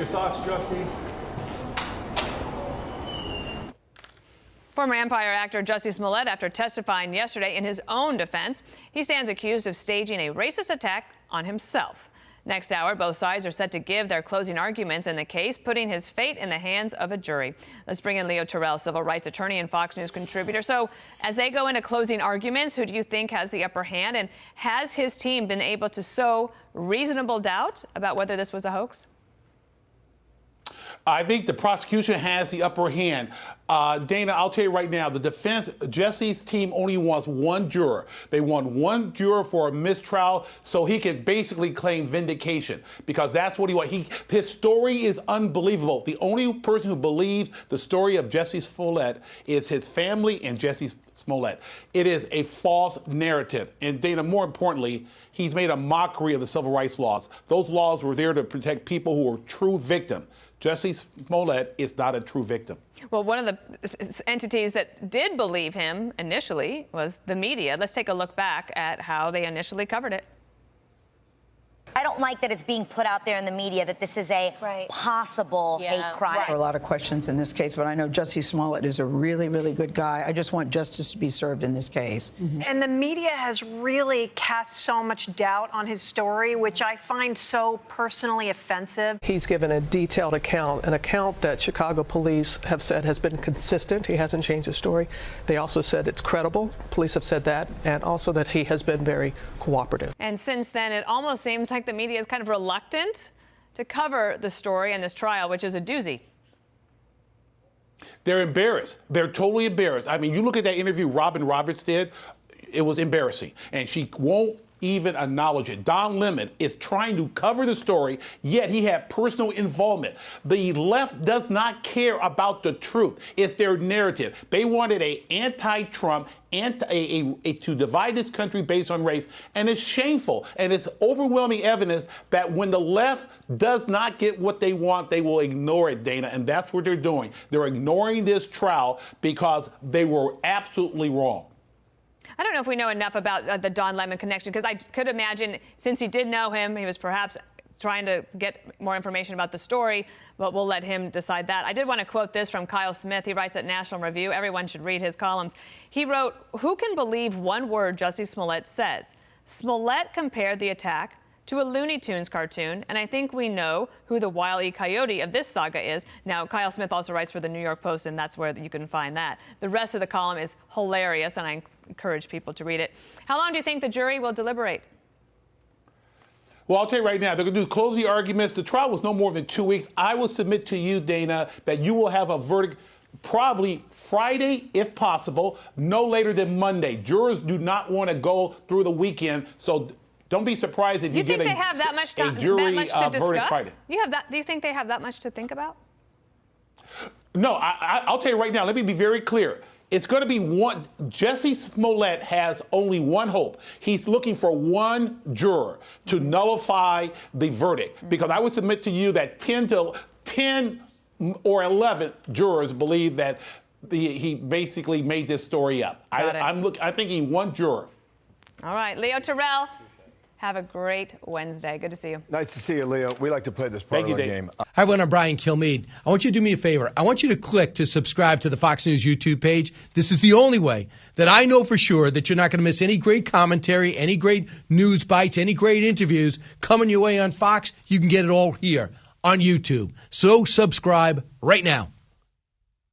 Your thoughts, Jussie? Former Empire actor Jussie Smollett, after testifying yesterday in his own defense, he stands accused of staging a racist attack on himself. Next hour, both sides are set to give their closing arguments in the case, putting his fate in the hands of a jury. Let's bring in Leo Terrell, civil rights attorney and Fox News contributor. So as they go into closing arguments, who do you think has the upper hand? And has his team been able to sow reasonable doubt about whether this was a hoax? I think the prosecution has the upper hand. Dana, I'll tell you right now, the defense, Jussie's team only wants one juror. They want one juror for a mistrial so he can basically claim vindication, because that's what he wants. His story is unbelievable. The only person who believes the story of Jussie Smollett is his family and Jussie Smollett. It is a false narrative. And Dana, more importantly, he's made a mockery of the civil rights laws. Those laws were there to protect people who were true victims. Jussie Smollett is not a true victim. Well, one of the entities that did believe him initially was the media. Let's take a look back at how they initially covered it. I don't like that it's being put out there in the media that this is a possible hate crime. There are a lot of questions in this case, but I know Jussie Smollett is a really, really good guy. I just want justice to be served in this case. And the media has really cast so much doubt on his story, which I find so personally offensive. He's given a detailed account, an account that Chicago police have said has been consistent. He hasn't changed his story. They also said it's credible. Police have said that, and also that he has been very cooperative. And since then, it almost seems like the media is kind of reluctant to cover the story and this trial, which is a doozy. They're embarrassed. They're totally embarrassed. I mean, you look at that interview Robin Roberts did, it was embarrassing. And she won't even acknowledge it. Don Lemon is trying to cover the story, yet he had personal involvement. The left does not care about the truth. It's their narrative. They wanted an anti-Trump, to divide this country based on race, and it's shameful. And it's overwhelming evidence that when the left does not get what they want, they will ignore it, Dana, and that's what they're doing. They're ignoring this trial because they were absolutely wrong. I don't know if we know enough about the Don Lemon connection, because I could imagine, since you did know him, he was perhaps trying to get more information about the story, but we'll let him decide that. I did want to quote this from Kyle Smith. He writes at National Review. Everyone should read his columns. He wrote, "Who can believe one word Jussie Smollett says? Smollett compared the attack to a Looney Tunes cartoon, and I think we know who the Wile E. Coyote of this saga is." Now, Kyle Smith also writes for the New York Post, and that's where you can find that. The rest of the column is hilarious, and I encourage people to read it. How long do you think the jury will deliberate? Well, I'll tell you right now, they're going to do closing arguments. The trial was no more than 2 weeks. I will submit to you, Dana, that you will have a verdict probably Friday, if possible, no later than Monday. Jurors do not want to go through the weekend, so don't be surprised if you get a jury verdict Friday. Do you think they have that much to think about? No, I'll tell you right now, let me be very clear. It's going to be one. Jussie Smollett has only one hope. He's looking for one juror to nullify the verdict, because I would submit to you that 10 or 11 jurors believe that he basically made this story up. I'm thinking one juror. All right, Leo Terrell. Have a great Wednesday. Good to see you. Nice to see you, Leo. We like to play this part of the game. Hi, everyone. I'm Brian Kilmeade. I want you to do me a favor. I want you to click to subscribe to the Fox News YouTube page. This is the only way that I know for sure that you're not going to miss any great commentary, any great news bites, any great interviews coming your way on Fox. You can get it all here on YouTube. So subscribe right now.